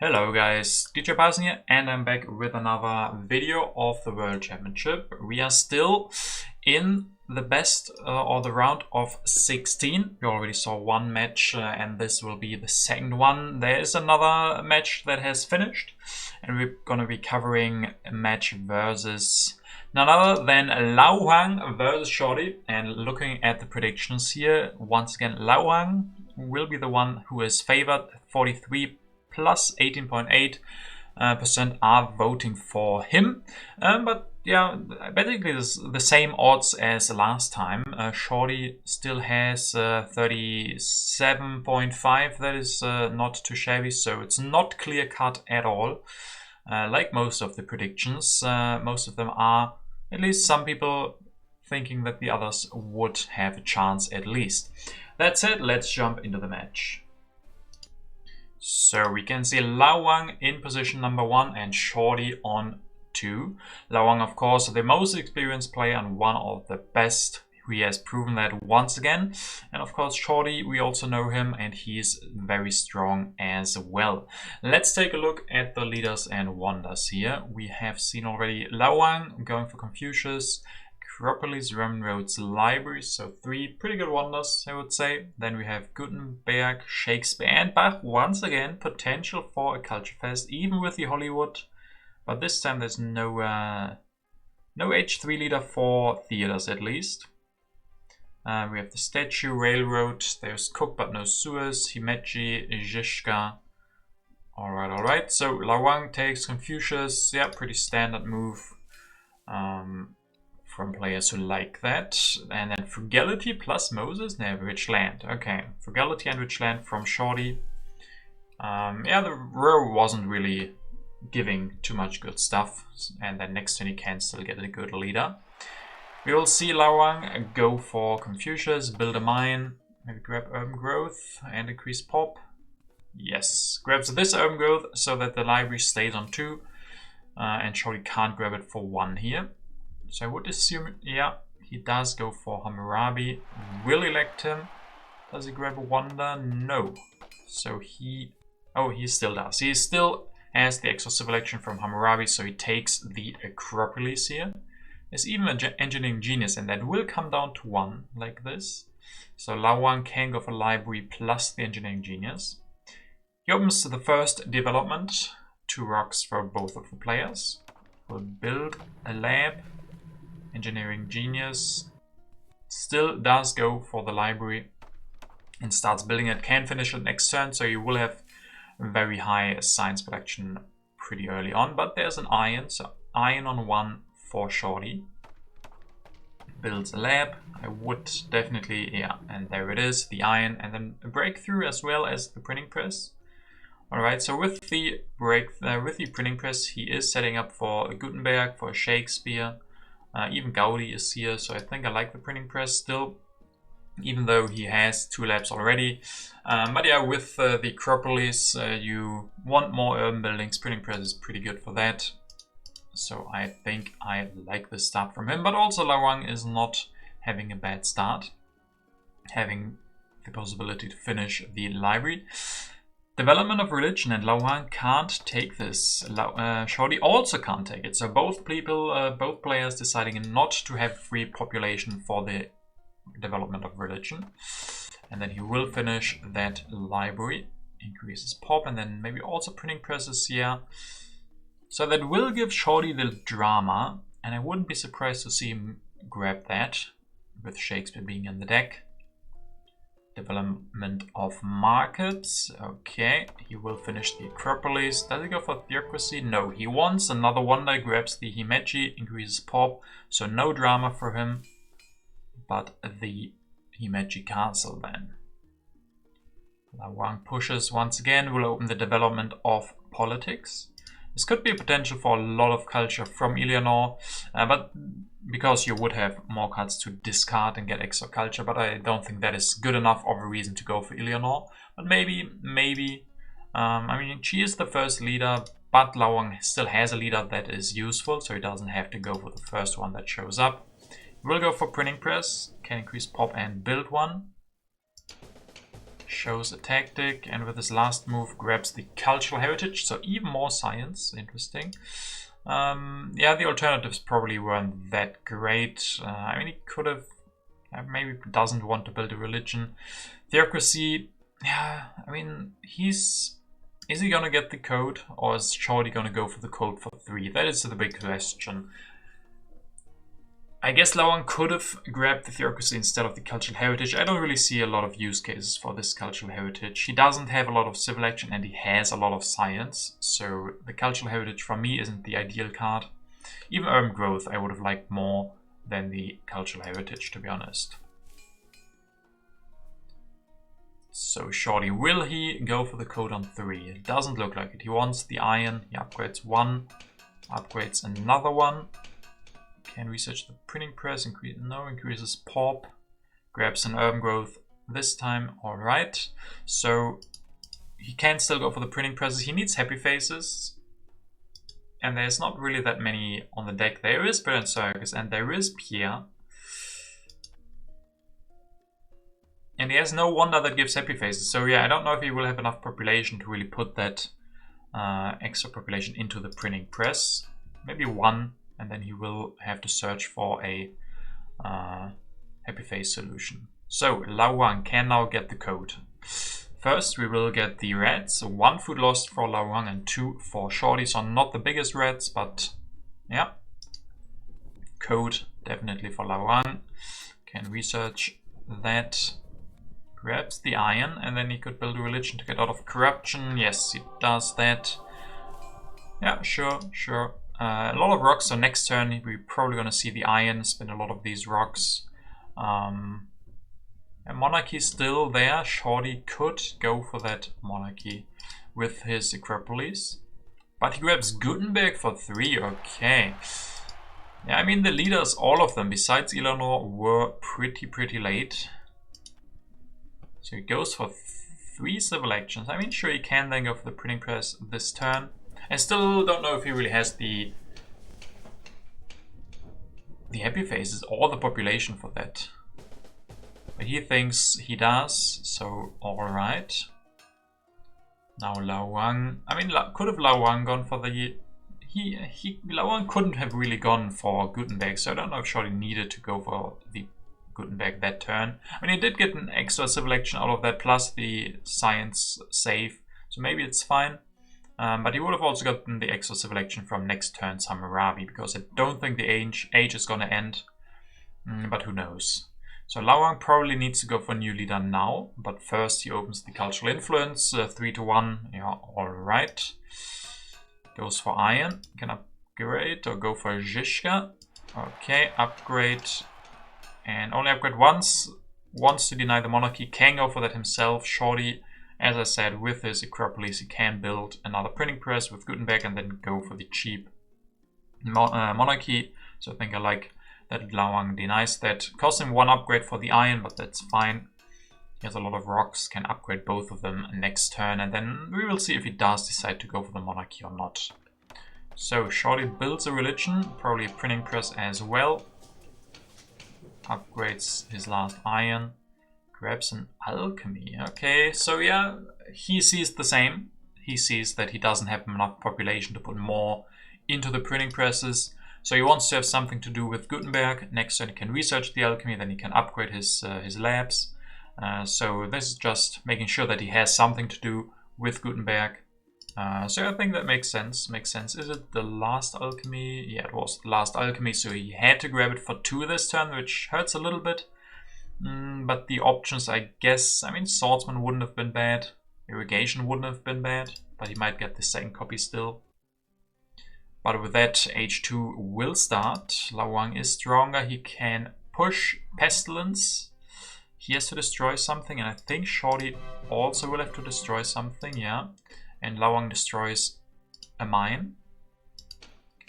Hello guys, DJParson here, and I'm back with another video of the World Championship. We are still in the best or the round of 16. We already saw one match and this will be the second one. There is another match that has finished and we're gonna be covering a match versus none other than LaoHuang versus Shorty. And looking at the predictions here, once again LaoHuang will be the one who is favored. 43 plus 18.8% are voting for him. But yeah, basically it's the same odds as last time. Shorty still has 37.5. That is not too shabby, so it's not clear cut at all. Like most of the predictions, most of them are, at least some people, thinking that the others would have a chance at least. That said, let's jump into the match. So we can see LaoHuang in position number 1 and Shorty on 2. LaoHuang, of course, the most experienced player and one of the best. He has proven that once again. And of course, Shorty, we also know him and he's very strong as well. Let's take a look at the leaders and wonders here. We have seen already LaoHuang going for Confucius, Acropolis, Roman Roads, Library, so 3 pretty good wonders, I would say. Then we have Gutenberg, Shakespeare and Bach. Once again, potential for a culture fest, even with the Hollywood. But this time there's no H3 leader for theaters at least. We have the Statue, Railroad, there's Cook but no Sewers, Himeji, Zizka. Alright, so LaoHuang takes Confucius, yeah, pretty standard move. From players who like that. And then Frugality plus Moses, never Rich Land. Okay, Frugality and Rich Land from Shorty. Yeah, the row wasn't really giving too much good stuff. And then next turn he can still get a good leader. We will see LaoHuang go for Confucius, build a mine, maybe grab Urban Growth and increase pop. Yes, grabs this Urban Growth so that the library stays on 2. And Shorty can't grab it for 1 here. So I would assume, yeah, he does go for Hammurabi. Will elect him. Does he grab a wonder? No. So he still does. He still has the extra civil action from Hammurabi, so he takes the Acropolis here. There's even an engineering genius, and that will come down to 1, like this. So LaoHuang can go for library plus the engineering genius. He opens to the first development. 2 rocks for both of the players. We'll build a lab. Engineering genius still does go for the library and starts building it. Can finish it next turn, so you will have very high science production pretty early on. But there's an iron, so iron on 1 for Shorty. Builds a lab. I would definitely, yeah, and there it is, the iron, and then a breakthrough as well as the printing press. Alright, so with the printing press, he is setting up for a Gutenberg, for a Shakespeare. Even Gaudi is here, so I think I like the printing press still, even though he has 2 labs already. But yeah, with the Acropolis, you want more urban buildings. Printing press is pretty good for that. So I think I like the start from him. But also LaoHuang is not having a bad start, having the possibility to finish the library. Development of religion, and LaoHuang can't take this. Shorty also can't take it. So both players deciding not to have free population for the development of religion. And then he will finish that library. Increases pop, and then maybe also printing presses here. So that will give Shorty the drama, and I wouldn't be surprised to see him grab that, with Shakespeare being in the deck. Development of markets. Okay, he will finish the Acropolis. Does he go for theocracy? No, he wants another wonder, grabs the Himeji, increases pop, so no drama for him. But the Himeji castle then. LaoHuang pushes once again, will open the development of politics. This could be a potential for a lot of culture from Eleanor, but because you would have more cards to discard and get extra culture, but I don't think that is good enough of a reason to go for Eleanor. But maybe, I mean, she is the first leader, but LaoHuang still has a leader that is useful, so he doesn't have to go for the first one that shows up. We'll go for printing press, can increase pop and build one. shows a tactic, and with his last move grabs the cultural heritage, so even more science. Interesting. Yeah, the alternatives probably weren't that great. I mean, he could have, maybe doesn't want to build a religion. Theocracy, yeah, I mean, is he gonna get the code, or is Shorty gonna go for the code for 3? That is the big question. I guess LaoHuang could have grabbed the theocracy instead of the cultural heritage. I don't really see a lot of use cases for this cultural heritage. He doesn't have a lot of civil action and he has a lot of science. So the cultural heritage for me isn't the ideal card. Even urban growth I would have liked more than the cultural heritage, to be honest. So Shorty, will he go for the code on 3? It doesn't look like it. He wants the iron. He upgrades 1, upgrades another 1. Can research the printing press, increases pop, grabs an urban growth this time. Alright, so he can still go for the printing presses. He needs happy faces, and there's not really that many on the deck. There is Brilliant Circus and there is Pierre, and he has no wonder that gives happy faces. So yeah, I don't know if he will have enough population to really put that extra population into the printing press. Maybe 1. And then he will have to search for a happy face solution. So LaoHuang can now get the code. First we will get the reds. So 1 food lost for LaoHuang and 2 for Shorty. So not the biggest reds, but yeah. Code definitely for LaoHuang. Can research that. Grabs the iron, and then he could build a religion to get out of corruption. Yes, he does that. Yeah, sure. A lot of rocks, so next turn we're probably going to see the iron spin a lot of these rocks. And monarchy still there. Shorty could go for that monarchy with his Acropolis. But he grabs Gutenberg for 3, okay. Yeah, I mean the leaders, all of them, besides Eleanor, were pretty late. So he goes for 3 civil actions. I mean, sure, he can then go for the printing press this turn. I still don't know if he really has the happy faces or the population for that. But he thinks he does, so alright. Now LaoHuang, I mean, could have LaoHuang gone for the... LaoHuang couldn't have really gone for Gutenberg, so I don't know if Shorty needed to go for the Gutenberg that turn. I mean, he did get an extra civil action out of that, plus the science save, so maybe it's fine. But he would have also gotten the extra civil action from next turn's Hammurabi, because I don't think the age is going to end. But who knows. So LaoHuang probably needs to go for new leader now, but first he opens the cultural influence, 3 to 1. Yeah, alright. Goes for iron. Can upgrade or go for Zizka. Okay, upgrade. And only upgrade once. Wants to deny the monarchy. Can go for that himself. Shorty, as I said, with his Acropolis, he can build another printing press with Gutenberg and then go for the cheap monarchy. So I think I like that LaoHuang denies that. Costs him 1 upgrade for the iron, but that's fine. He has a lot of rocks, can upgrade both of them next turn, and then we will see if he does decide to go for the monarchy or not. So Shorty builds a religion, probably a printing press as well. Upgrades his last iron. Grabs an alchemy. Okay, so yeah, he sees the same. He sees that he doesn't have enough population to put more into the printing presses. So he wants to have something to do with Gutenberg. Next turn he can research the alchemy, then he can upgrade his labs. So this is just making sure that he has something to do with Gutenberg. So I think that makes sense. Is it the last alchemy? Yeah, it was the last alchemy, so he had to grab it for 2 this turn, which hurts a little bit. But the options, I guess, I mean, Swordsman wouldn't have been bad. Irrigation wouldn't have been bad, but he might get the second copy still. But with that, H2 will start. LaoHuang is stronger. He can push Pestilence. He has to destroy something, and I think Shorty also will have to destroy something, yeah. And LaoHuang destroys a mine.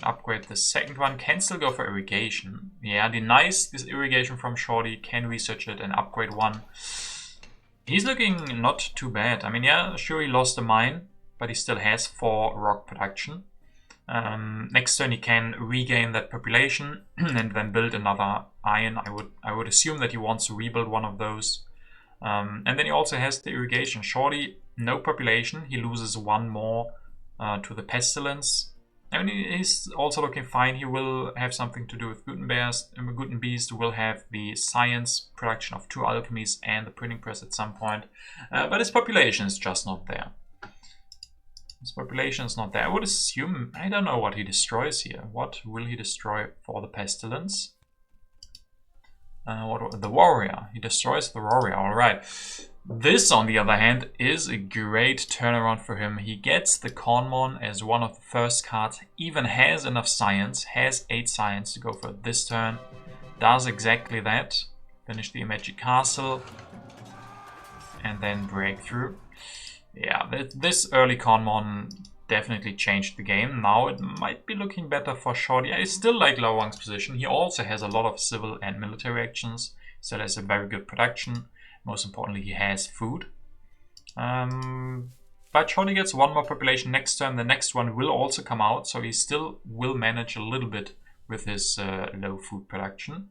Upgrade the second one. Can still go for irrigation. Yeah, denies this irrigation from Shorty. Can research it and upgrade 1. He's looking not too bad. I mean, yeah, sure, he lost a mine, but he still has 4 rock production. Next turn he can regain that population and then build another iron. I would assume that he wants to rebuild one of those. And then he also has the irrigation. Shorty, no population. He loses one more to the pestilence. I mean, he's also looking fine. He will have something to do with Gutenbeast, will have the science production of 2 alchemies and the printing press at some point. But his population is just not there. His population is not there. I would assume, I don't know what he destroys here. What will he destroy for the pestilence? The warrior. He destroys the warrior. All right. This, on the other hand, is a great turnaround for him. He gets the Conmon as one of the first cards, even has enough science, has 8 science to go for this turn, does exactly that, finish the Magic Castle, and then breakthrough. Yeah, this early Conmon definitely changed the game. Now it might be looking better for Shorty. I still like LaoHuang's position. He also has a lot of civil and military actions, so has a very good production. Most importantly, he has food. But Shorty gets 1 more population next turn. The next one will also come out, so he still will manage a little bit with his low food production.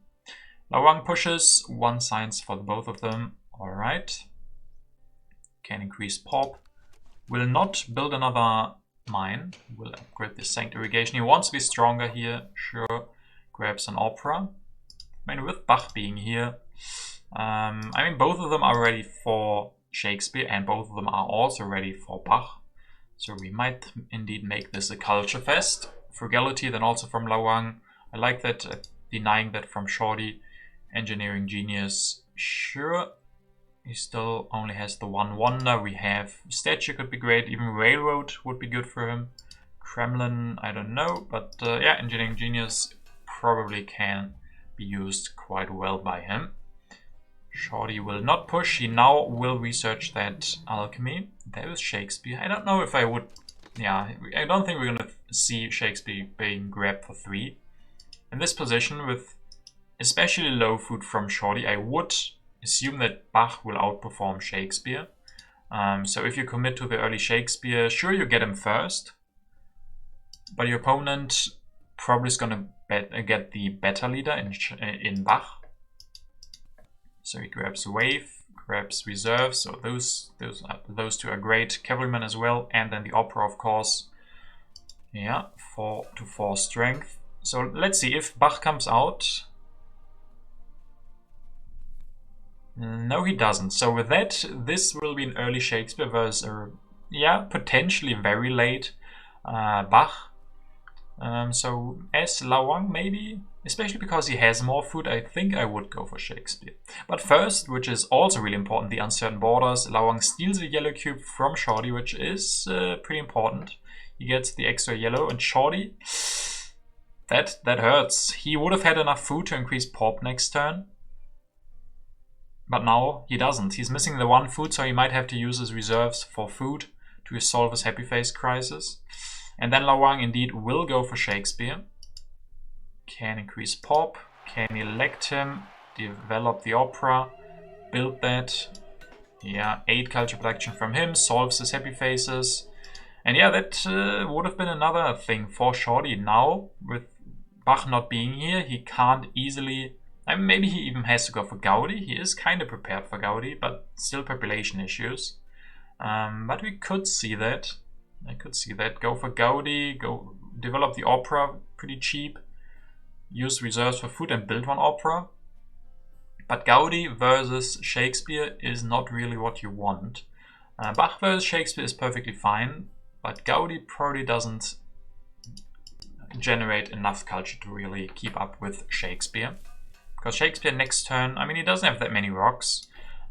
LaoHuang pushes 1 science for both of them. Alright. Can increase pop. Will not build another mine. Will upgrade the Sanct Irrigation. He wants to be stronger here. Sure. Grabs an opera. I mean, with Bach being here, I mean, both of them are ready for Shakespeare and both of them are also ready for Bach. So we might indeed make this a culture fest. Frugality then also from LaoHuang. I like that, denying that from Shorty. Engineering Genius, sure. He still only has the 1 wonder. We have Statue, could be great. Even Railroad would be good for him. Kremlin, I don't know. But yeah, Engineering Genius probably can be used quite well by him. Shorty will not push. He now will research that alchemy. There is Shakespeare. I don't know if I would... Yeah, I don't think we're going to see Shakespeare being grabbed for 3. In this position, with especially low food from Shorty, I would assume that Bach will outperform Shakespeare. So if you commit to the early Shakespeare, sure, you get him first. But your opponent probably is going to get the better leader in Bach. So he grabs Wave, grabs Reserve, so those 2 are great. Cavalryman as well, and then the Opera, of course. Yeah, 4 to 4 strength. So let's see if Bach comes out. No, he doesn't. So with that, this will be an early Shakespeare versus, yeah, potentially very late Bach. So as LaoHuang, maybe, especially because he has more food, I think I would go for Shakespeare. But first, which is also really important, the uncertain borders. LaoHuang steals the yellow cube from Shorty, which is pretty important. He gets the extra yellow, and Shorty, that hurts. He would have had enough food to increase pop next turn. But now he doesn't. He's missing the 1 food, so he might have to use his reserves for food to solve his happy face crisis. And then LaoHuang indeed will go for Shakespeare. Can increase pop, can elect him, develop the opera, build that. Yeah, 8 culture production from him, solves his happy faces. And yeah, that would have been another thing for Shorty. Now, with Bach not being here, he can't easily... I mean, maybe he even has to go for Gaudi. He is kind of prepared for Gaudi, but still population issues. But we could see that. I could see that. Go for Gaudi, go develop the opera, pretty cheap. Use reserves for food and build 1 opera. But Gaudi versus Shakespeare is not really what you want. Bach versus Shakespeare is perfectly fine, but Gaudi probably doesn't generate enough culture to really keep up with Shakespeare. Because Shakespeare next turn, I mean, he doesn't have that many rocks,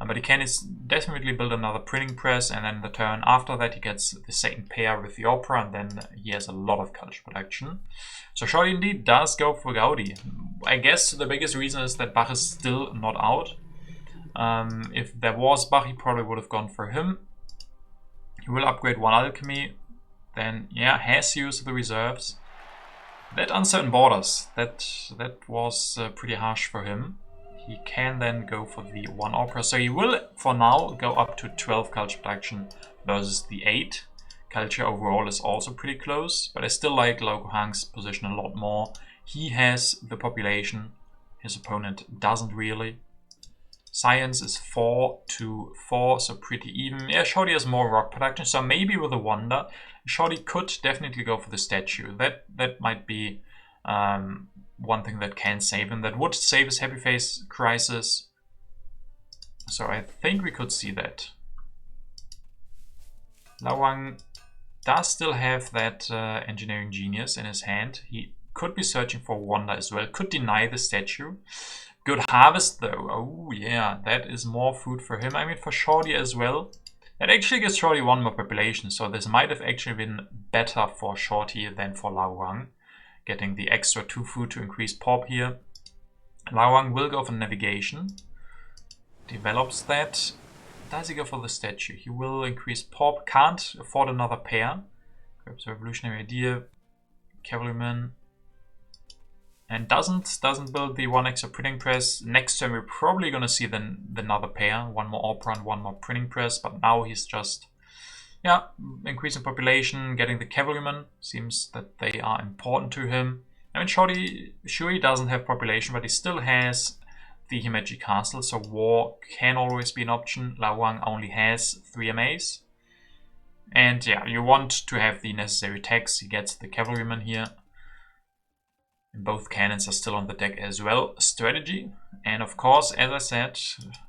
but he can definitely build another printing press, and then the turn after that he gets the second pair with the opera, and then he has a lot of culture production. So Shorty indeed does go for Gaudi. I guess the biggest reason is that Bach is still not out. If there was Bach, he probably would have gone for him. He will upgrade 1 alchemy, then yeah, has used the reserves. That uncertain borders, that was pretty harsh for him. He can then go for the 1 opera. So he will, for now, go up to 12 culture production versus the 8. Culture overall is also pretty close, but I still like LaoHuang's position a lot more. He has the population, his opponent doesn't really. Science is 4 to 4, so pretty even. Yeah, Shorty has more rock production, so maybe with a wonder, Shorty could definitely go for the statue. That might be one thing that can save him. That would save his Happy Face crisis. So I think we could see that. LaoHuang does still have that engineering genius in his hand. He could be searching for wonder as well. Could deny the statue. Good harvest though. Oh yeah, that is more food for him. I mean for Shorty as well. That actually gives Shorty one more population. So this might have actually been better for Shorty than for LaoHuang. Getting the extra 2 food to increase pop here. LaoHuang will go for navigation. Develops that. Does he go for the statue? He will increase pop. Can't afford another pair. Grabs a revolutionary idea. Cavalryman. And doesn't build the 1 extra printing press. Next turn we're probably gonna see then another pair. 1 more opera and 1 more printing press. But now he's just, yeah, increasing population, getting the cavalryman. Seems that they are important to him. I mean, Shorty, sure he doesn't have population, but he still has the Himeji Castle, so war can always be an option. LaoHuang only has 3 MAs. And yeah, you want to have the necessary attacks. He gets the cavalryman here. And both cannons are still on the deck as well. Strategy. And of course, as I said,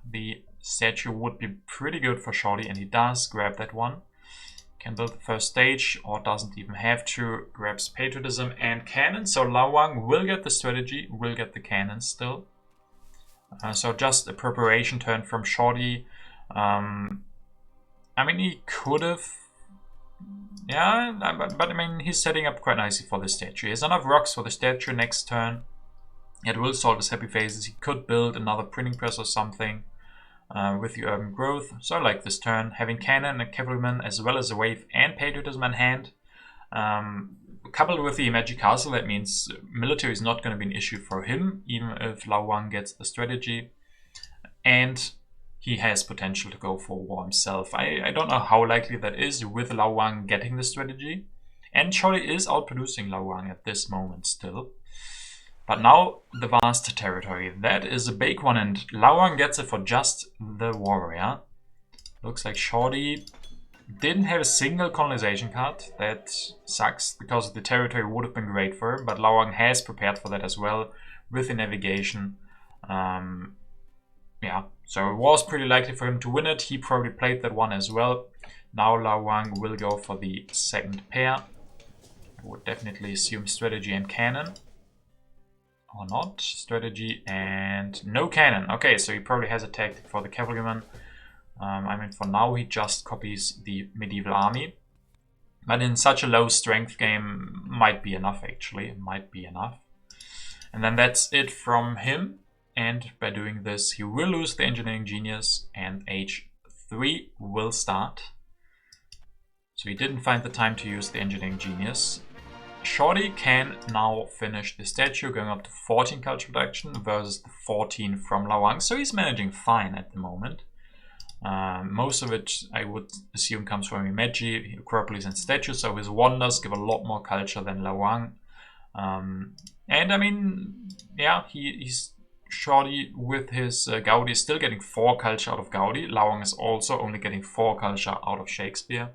the statue would be pretty good for Shorty, and he does grab that one. Can build the first stage, or doesn't even have to. Grabs patriotism and cannon. So LaoHuang will get the strategy, will get the cannon still. So just a preparation turn from Shorty. I mean, he could have... Yeah, but I mean, he's setting up quite nicely for the statue. He has enough rocks for the statue next turn. It will solve his happy faces. He could build another printing press or something with the urban growth. So I like this turn. Having cannon and cavalryman as well as a wave and patriotism in hand. Coupled with the magic castle, that means military is not going to be an issue for him, even if LaoHuang gets the strategy. And he has potential to go for war himself. I don't know how likely that is with LaoHuang getting the strategy. And Shorty is outproducing LaoHuang at this moment still. But now the vast territory. That is a big one, and LaoHuang gets it for just the warrior. Looks like Shorty didn't have a single colonization card. That sucks, because the territory would have been great for him, but LaoHuang has prepared for that as well with the navigation. Yeah, so it was pretty likely for him to win it. He probably played that one as well. Now LaoHuang will go for the second pair. I would definitely assume strategy and cannon. Or not. Strategy and no cannon. Okay, so he probably has a tactic for the cavalryman. I mean, for now he just copies the medieval army. But in such a low strength game, might be enough actually. It might be enough. And then that's it from him. And by doing this, he will lose the engineering genius and H3 will start. So he didn't find the time to use the engineering genius. Shorty can now finish the statue, going up to 14 culture production versus the 14 from LaoHuang. So he's managing fine at the moment. Most of it, I would assume, comes from Himeji, Acropolis and statues, so his wonders give a lot more culture than LaoHuang. And I mean, yeah, he's Shorty with his Gaudi is still getting 4 culture out of Gaudi. LaoHuang is also only getting 4 culture out of Shakespeare.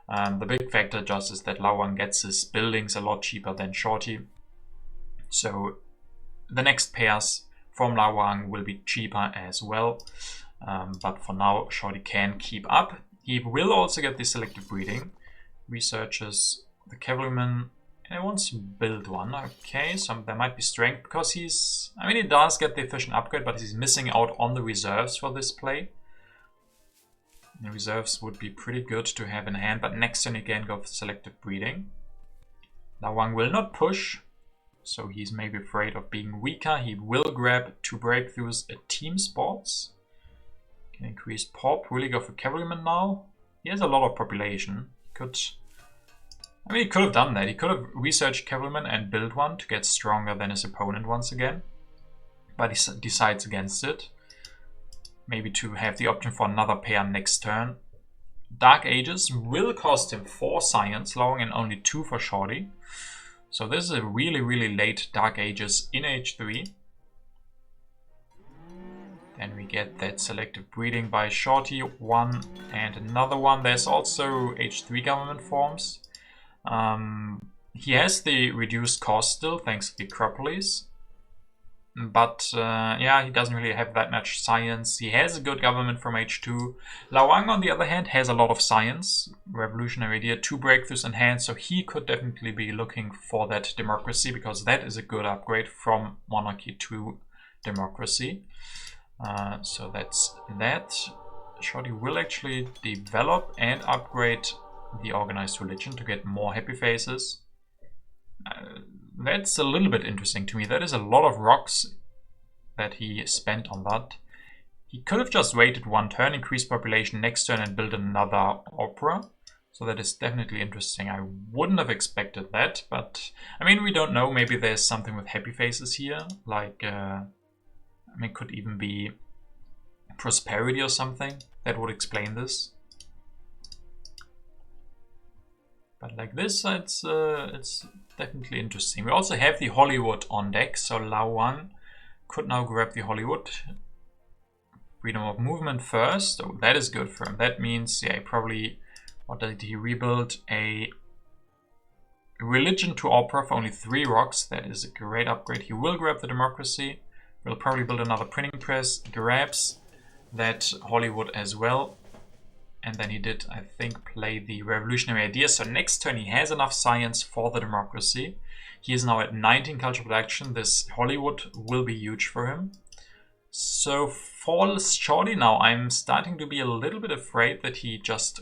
The big factor just is that LaoHuang gets his buildings a lot cheaper than Shorty. So the next pairs from LaoHuang will be cheaper as well. But for now, Shorty can keep up. He will also get the selective breeding. Researches the cavalryman. And he wants to build one. Okay, so there might be strength because he's... I mean, he does get the efficient upgrade, but he's missing out on the reserves for this play. The reserves would be pretty good to have in hand, but next turn again go for selective breeding. LaoHuang will not push, so he's maybe afraid of being weaker. He will grab 2 breakthroughs at team sports. Can increase pop. Will he go for cavalryman now? He has a lot of population. He could have done that. He could have researched cavalryman and built one to get stronger than his opponent once again. But he decides against it. Maybe to have the option for another pair next turn. Dark Ages will cost him 4 science, LaoHuang, and only 2 for Shorty. So this is a really, really late Dark Ages in H3. Then we get that selective breeding by Shorty, one and another one. There's also H3 government forms. He has the reduced cost still, thanks to the Acropolis. But yeah, he doesn't really have that much science. He has a good government from H2. LaoHuang, on the other hand, has a lot of science. Revolutionary idea, 2 breakthroughs in hand, so he could definitely be looking for that democracy, because that is a good upgrade from monarchy to democracy. So that's that. Shorty will actually develop and upgrade the organized religion to get more happy faces. That's a little bit interesting to me. That is a lot of rocks that he spent on that. He could have just waited 1 turn, increased population next turn, and built another opera. So that is definitely interesting. I wouldn't have expected that, but I mean, we don't know. Maybe there's something with happy faces here, like I mean, could even be prosperity or something that would explain this. But like this, it's definitely interesting. We also have the Hollywood on deck, so LaoHuang could now grab the Hollywood. Freedom of movement first, so that is good for him. That means, yeah, probably, what did he rebuild? A religion to opera for only 3 rocks. That is a great upgrade. He will grab the democracy. We'll probably build another printing press. Grabs that Hollywood as well. And then he did, I think, play the revolutionary idea. So next turn he has enough science for the democracy. He is now at 19 cultural production. This Hollywood will be huge for him. So for Shorty now, I'm starting to be a little bit afraid that he just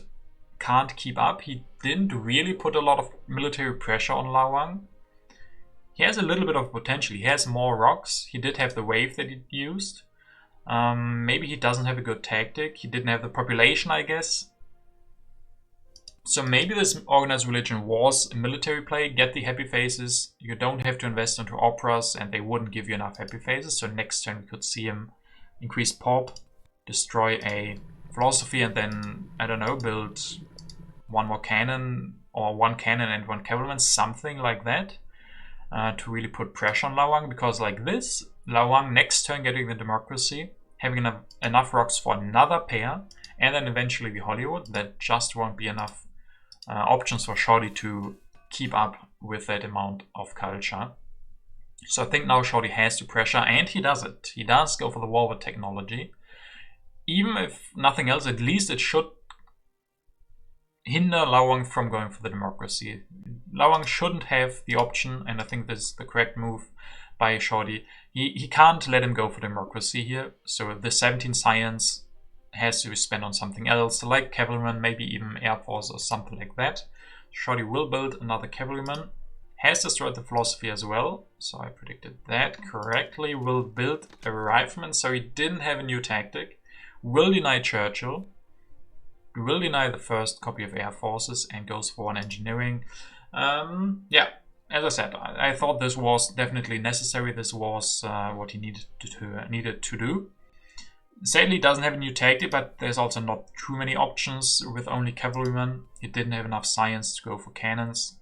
can't keep up. He didn't really put a lot of military pressure on LaoHuang. He has a little bit of potential. He has more rocks. He did have the wave that he used. Maybe he doesn't have a good tactic. He didn't have the population, I guess. So maybe this organized religion was a military play. Get the happy faces. You don't have to invest into operas, and they wouldn't give you enough happy faces. So next turn we could see him increase pop, destroy a philosophy, and then, I don't know, build 1 more cannon, or 1 cannon and 1 cavalryman, something like that, to really put pressure on LaoHuang. Because like this, LaoHuang next turn getting the democracy, having enough rocks for another pair, and then eventually the Hollywood, that just won't be enough options for Shorty to keep up with that amount of culture. So I think now Shorty has to pressure, and he does it. He does go for the war with technology. Even if nothing else, at least it should hinder LaoHuang from going for the democracy. LaoHuang shouldn't have the option, and I think this is the correct move by Shorty. He can't let him go for democracy here. So the 17 science has to be spent on something else, like cavalryman, maybe even air force or something like that. Shorty will build another cavalryman. Has destroyed the philosophy as well, so I predicted that correctly. Will build a rifleman, so he didn't have a new tactic. Will deny Churchill. Will deny the first copy of air forces and goes for 1 engineering. Yeah, as I said, I thought this was definitely necessary. This was what he needed to do. Sadly, he doesn't have a new tactic, but there's also not too many options with only cavalrymen. He didn't have enough science to go for cannons.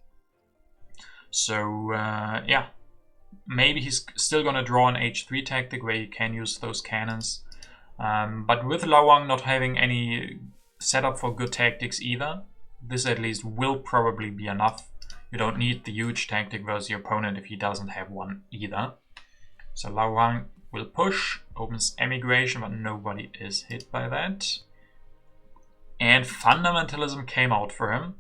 So, yeah, maybe he's still going to draw an H3 tactic where you can use those cannons. But with LaoHuang not having any setup for good tactics either, this at least will probably be enough. You don't need the huge tactic versus your opponent if he doesn't have one either. So LaoHuang will push, opens emigration, but nobody is hit by that. And fundamentalism came out for him.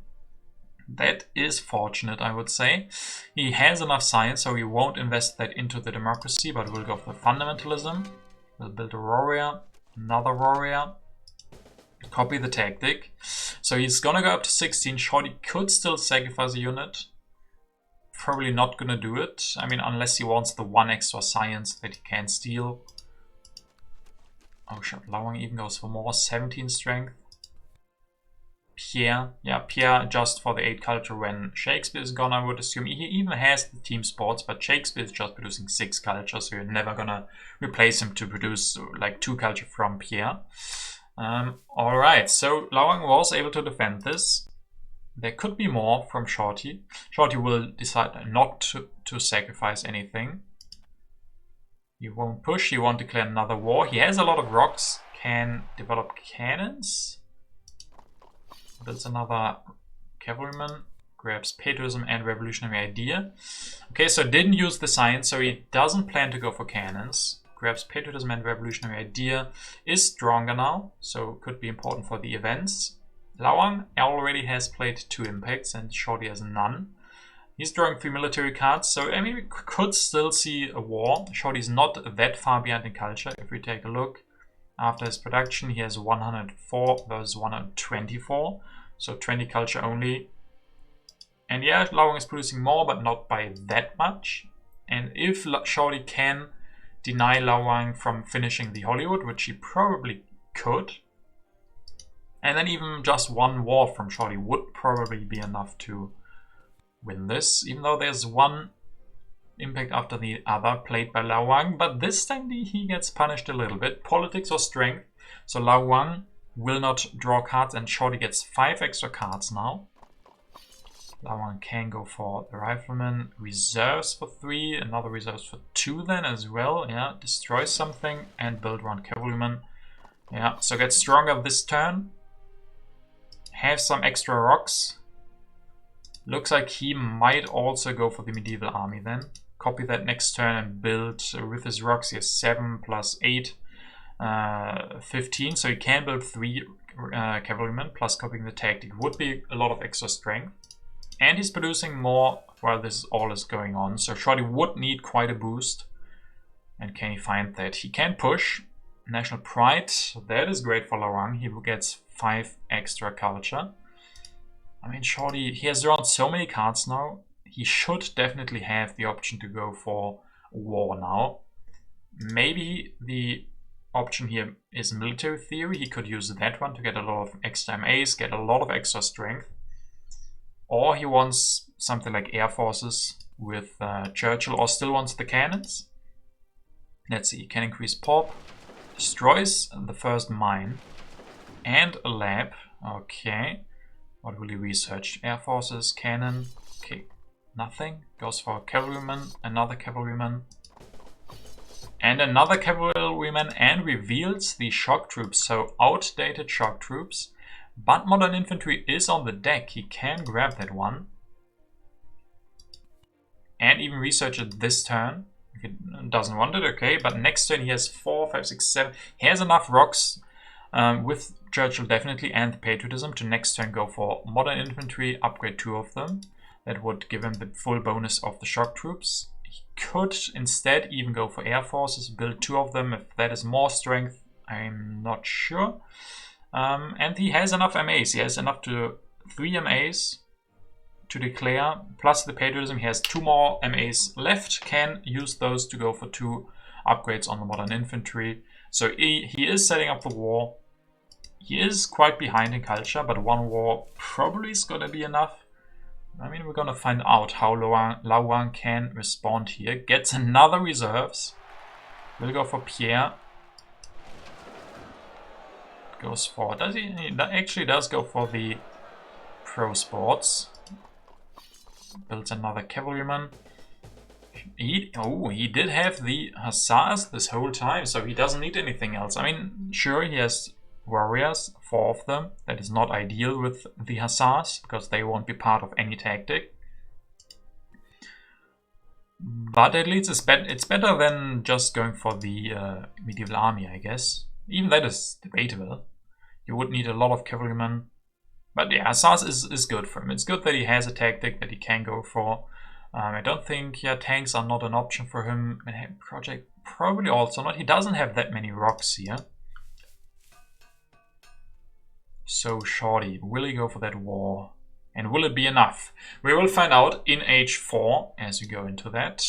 That is fortunate, I would say. He has enough science, so he won't invest that into the democracy, but will go for fundamentalism. We'll build a warrior, another warrior, copy the tactic. So he's gonna go up to 16. Shorty could still sacrifice a unit. Probably not gonna do it. I mean, unless he wants the 1 extra science that he can steal. Oh shit, LaoHuang even goes for more, 17 strength. Pierre, yeah, Pierre just for the 8 culture when Shakespeare is gone, I would assume. He even has the team sports, but Shakespeare is just producing 6 culture, so you're never gonna replace him to produce like 2 culture from Pierre. Alright, so LaoHuang was able to defend this. There could be more from Shorty. Shorty will decide not to sacrifice anything. He won't push, he won't declare another war. He has a lot of rocks, can develop cannons. Builds another cavalryman, grabs patriotism and revolutionary idea. Okay, so didn't use the science, so he doesn't plan to go for cannons. Grabs patriotism and revolutionary idea, is stronger now, so could be important for the events. LaoHuang already has played 2 impacts and Shorty has none. He's drawing 3 military cards, so I mean we could still see a war. Shorty's not that far behind in culture. If we take a look, after his production he has 104 versus 124, so 20 culture only. And yeah, LaoHuang is producing more, but not by that much. And if Shorty can deny LaoHuang from finishing the Hollywood, which he probably could, and then even just 1 war from Shorty would probably be enough to win this, even though there's 1 impact after the other played by LaoHuang, but this time he gets punished a little bit. Politics or strength, so LaoHuang will not draw cards and Shorty gets 5 extra cards now. LaoHuang can go for the rifleman, reserves for 3, another reserves for 2 then as well, yeah, destroys something and build 1 cavalryman. Yeah, so gets stronger this turn, have some extra rocks. Looks like he might also go for the medieval army then. Copy that next turn and build with his rocks. He has 7 plus 8, 15, so he can build 3 cavalrymen plus copying the tactic. Would be a lot of extra strength. And he's producing more while this all is going on, so Shorty would need quite a boost. And can he find that? He can push. National Pride, that is great for LaoHuang. He gets 5 extra culture. I mean, Shorty, he has drawn so many cards now. He should definitely have the option to go for war now. Maybe the option here is military theory. He could use that one to get a lot of extra MAs, get a lot of extra strength. Or he wants something like air forces with Churchill, or still wants the cannons. Let's see, he can increase pop, destroys the first mine and a lab. Okay, what will he research? Air forces, cannon, okay, nothing. Goes for a cavalryman, another cavalryman, and another cavalryman, and reveals the shock troops, so outdated shock troops. But modern infantry is on the deck, he can grab that one. And even research it this turn. If he doesn't want it, okay, but next turn he has 4, 5, 6, 7. He has enough rocks with Churchill definitely and the patriotism to next turn go for modern infantry, upgrade 2 of them. That would give him the full bonus of the shock troops. He could instead even go for air forces, build 2 of them. If that is more strength, I'm not sure. And he has enough MAs. He has enough to 3 MAs to declare, plus the patriotism. He has 2 more MAs left, can use those to go for 2 upgrades on the modern infantry. So he is setting up the war. He is quite behind in culture, but 1 war probably is going to be enough. I mean, we're going to find out how LaoHuang can respond here. Gets another reserves. Will go for Pierre. Goes for, does he actually does go for the pro sports. Builds another cavalryman. He did have the hussars this whole time, so he doesn't need anything else. I mean, sure, he has warriors, 4 of them. That is not ideal with the hussars, because they won't be part of any tactic. But at least it's better than just going for the medieval army, I guess. Even that is debatable. You would need a lot of cavalrymen. But yeah, hussars is good for him. It's good that he has a tactic that he can go for. I don't think, tanks are not an option for him. Project probably also not. He doesn't have that many rocks here. So Shorty, will he go for that war? And will it be enough? We will find out in age 4 as we go into that.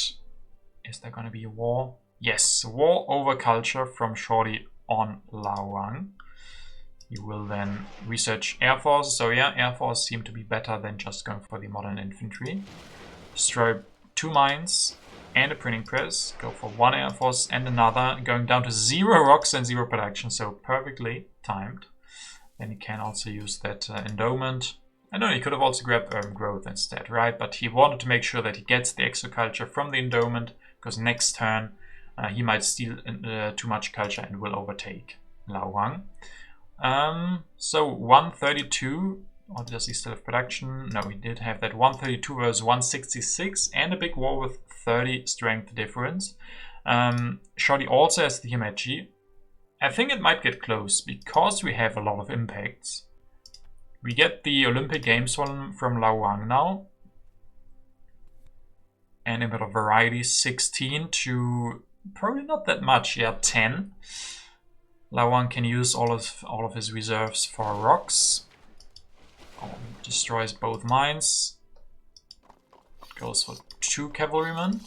Is there going to be a war? Yes, war over culture from Shorty on LaoHuang. He will then research air force. So yeah, air force seem to be better than just going for the modern infantry. Destroy 2 mines and a printing press. Go for 1 air force and another. Going down to 0 rocks and 0 production. So perfectly timed. Then he can also use that endowment. I know he could have also grabbed urban growth instead, right? But he wanted to make sure that he gets the extra culture from the endowment, because next turn he might steal too much culture and will overtake LaoHuang. So 132, or does he still have production? No, he did have that. 132 versus 166 and a big war with 30 strength difference. Shorty also has the Himachi. I think it might get close because we have a lot of impacts. We get the Olympic Games one from LaoHuang now. And a bit of variety, 16 to probably not that much, yeah, 10. LaoHuang can use all of his reserves for rocks. Destroys both mines. Goes for 2 cavalrymen.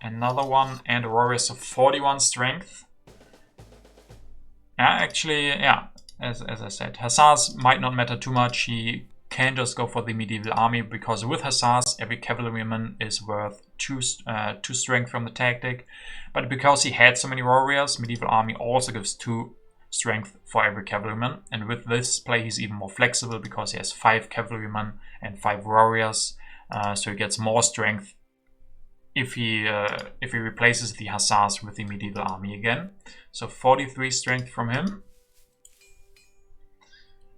Another one and a warrior, so 41 strength. Yeah, actually, yeah, as I said, hussars might not matter too much. He can just go for the medieval army because with hussars, every cavalryman is worth 2 strength from the tactic. But because he had so many warriors, medieval army also gives 2 strength for every cavalryman. And with this play, he's even more flexible because he has 5 cavalrymen and 5 warriors. So he gets more strength if he replaces the hussars with the medieval army again. So 43 strength from him.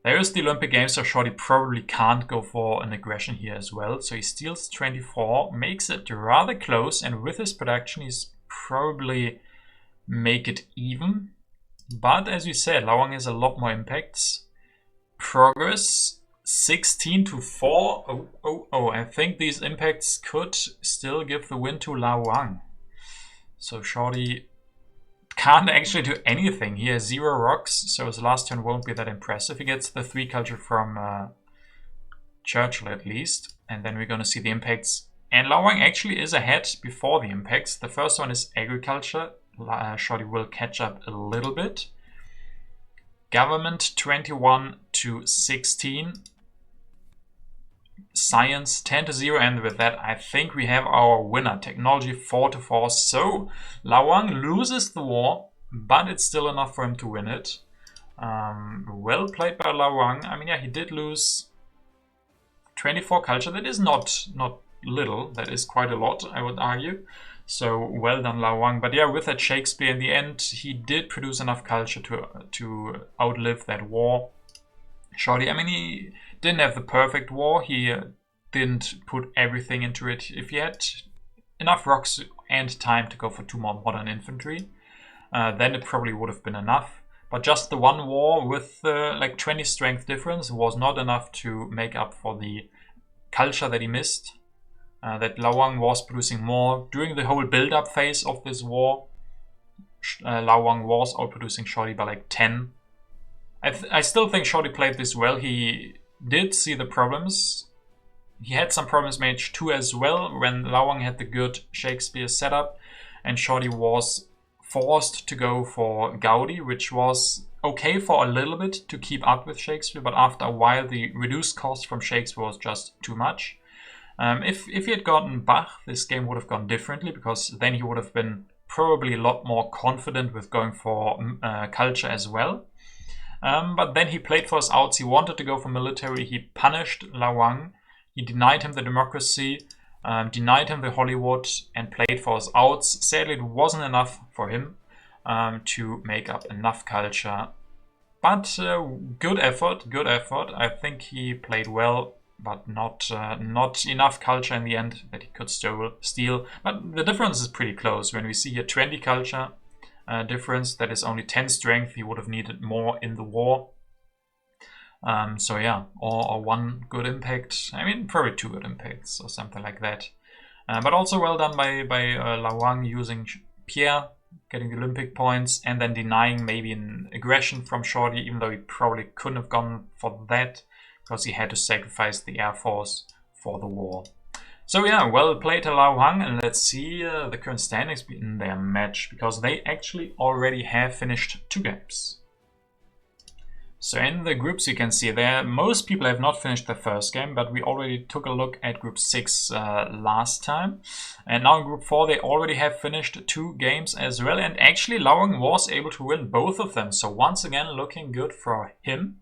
There is the Olympic Games, so Shorty probably can't go for an aggression here as well. So he steals 24, makes it rather close, and with his production he's probably make it even. But as we said, LaoHuang has a lot more impacts. Progress 16 to 4. Oh, I think these impacts could still give the win to LaoHuang. So Shorty can't actually do anything. He has 0 rocks, so his last turn won't be that impressive. He gets the 3 culture from Churchill at least, and then we're going to see the impacts. And LaoHuang actually is ahead before the impacts. The first one is agriculture. Shorty will catch up a little bit. Government 21 to 16. Science 10 to 0, and with that I think we have our winner. Technology 4 to 4. So LaoHuang loses the war, but it's still enough for him to win it. Well played by LaoHuang. I mean, yeah, he did lose 24 culture. That is not little. That is quite a lot, I would argue. So well done, LaoHuang. But yeah, with that Shakespeare in the end, he did produce enough culture to outlive that war. Shorty, I mean, he didn't have the perfect war. He didn't put everything into it. If he had enough rocks and time to go for 2 more modern infantry, then it probably would have been enough. But just the one war with like 20 strength difference was not enough to make up for the culture that he missed. That LaoHuang was producing more. During the whole build-up phase of this war, LaoHuang was outproducing Shorty by like 10. I still think Shorty played this well. He did see the problems. He had some problems mage 2 as well when LaoHuang had the good Shakespeare setup and Shorty was forced to go for Gaudi, which was okay for a little bit to keep up with Shakespeare, but after a while the reduced cost from Shakespeare was just too much. If he had gotten Bach, this game would have gone differently because then he would have been probably a lot more confident with going for culture as well. But then he played for his outs. He wanted to go for military. He punished LaoHuang. He denied him the democracy, denied him the Hollywood, and played for his outs. Sadly, it wasn't enough for him to make up enough culture. But good effort, good effort. I think he played well, but not enough culture in the end that he could steal. But the difference is pretty close. When we see here 20 culture difference, that is only 10 strength. He would have needed more in the war. So yeah, or 1 good impact. I mean, probably 2 good impacts or something like that. But also well done by LaoHuang using Pierre, getting the Olympic points, and then denying maybe an aggression from Shorty, even though he probably couldn't have gone for that because he had to sacrifice the Air Force for the war. So yeah, well played to LaoHuang, and let's see the current standings in their match, because they actually already have finished 2 games. So in the groups you can see there, most people have not finished the first game, but we already took a look at group 6 last time. And now in group 4 they already have finished 2 games as well, and actually LaoHuang was able to win both of them. So once again looking good for him.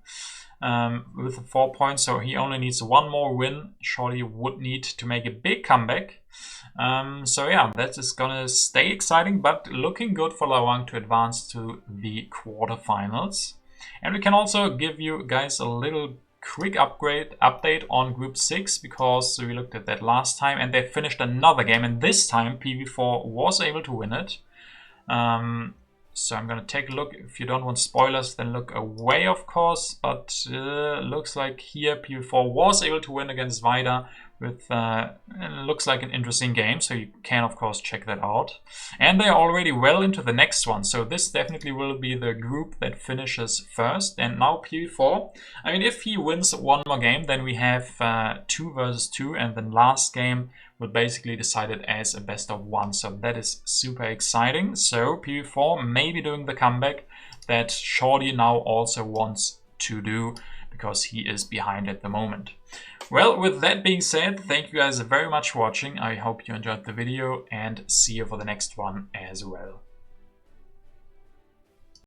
with the 4 points, so he only needs one more win. Shorty would need to make a big comeback. So yeah, that is gonna stay exciting, but looking good for LaoHuang to advance to the quarterfinals. And we can also give you guys a little quick update on Group 6, because we looked at that last time and they finished another game, and this time PV4 was able to win it. So I'm gonna take a look. If you don't want spoilers, then look away, of course. But looks like here PV4 was able to win against Vida with looks like an interesting game. So you can of course check that out. And they're already well into the next one. So this definitely will be the group that finishes first. And now PV4. I mean, if he wins one more game, then we have 2 versus 2, and then last game will basically decide it as a best of 1. So that is super exciting. So PV4 may be doing the comeback that Shorty now also wants to do, because he is behind at the moment. Well, with that being said, thank you guys very much for watching. I hope you enjoyed the video, and see you for the next one as well.